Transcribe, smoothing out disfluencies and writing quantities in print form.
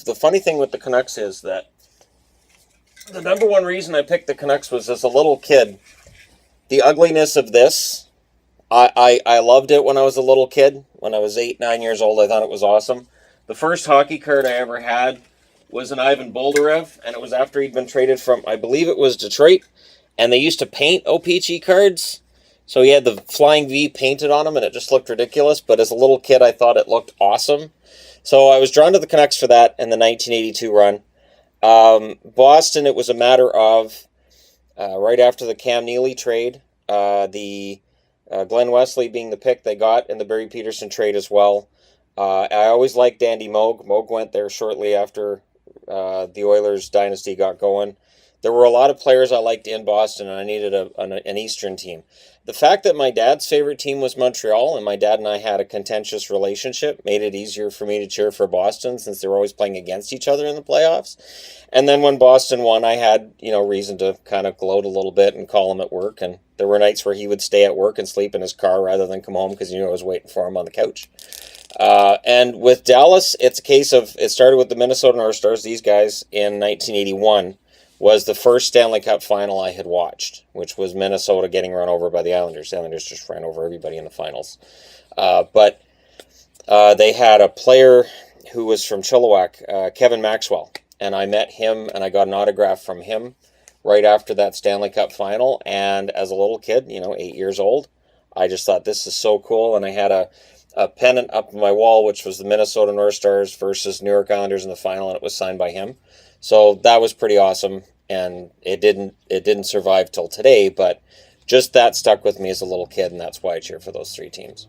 the funny thing with the Canucks is that the number one reason I picked the Canucks was as a little kid. The ugliness of this, I loved it when I was a little kid. When I was 8, 9 years old, I thought it was awesome. The first hockey card I ever had was an Ivan Boldarev, and it was after he'd been traded from, I believe it was Detroit, and they used to paint OPG cards. So he had the Flying V painted on him, and it just looked ridiculous. But as a little kid, I thought it looked awesome. So I was drawn to the Canucks for that in the 1982 run. Boston, it was a matter of right after the Cam Neely trade, the Glenn Wesley being the pick they got in the Barry Peterson trade as well. I always liked Andy Moog. Moog went there shortly after the Oilers dynasty got going. There were a lot of players I liked in Boston, and I needed an Eastern team. The fact that my dad's favorite team was Montreal, and my dad and I had a contentious relationship, made it easier for me to cheer for Boston since they were always playing against each other in the playoffs. And then when Boston won, I had, reason to kind of gloat a little bit and call him at work. And there were nights where he would stay at work and sleep in his car rather than come home because he knew I was waiting for him on the couch. And with Dallas, it's a case of, it started with the Minnesota North Stars, these guys, in 1981. Was the first Stanley Cup final I had watched, which was Minnesota getting run over by the Islanders. The Islanders just ran over everybody in the finals. But they had a player who was from Chilliwack, Kevin Maxwell, and I met him and I got an autograph from him right after that Stanley Cup final. And as a little kid, 8 years old, I just thought this is so cool. And I had a pennant up on my wall, which was the Minnesota North Stars versus New York Islanders in the final, and it was signed by him. So that was pretty awesome, and it didn't survive till today, but just that stuck with me as a little kid, and that's why I cheer for those three teams.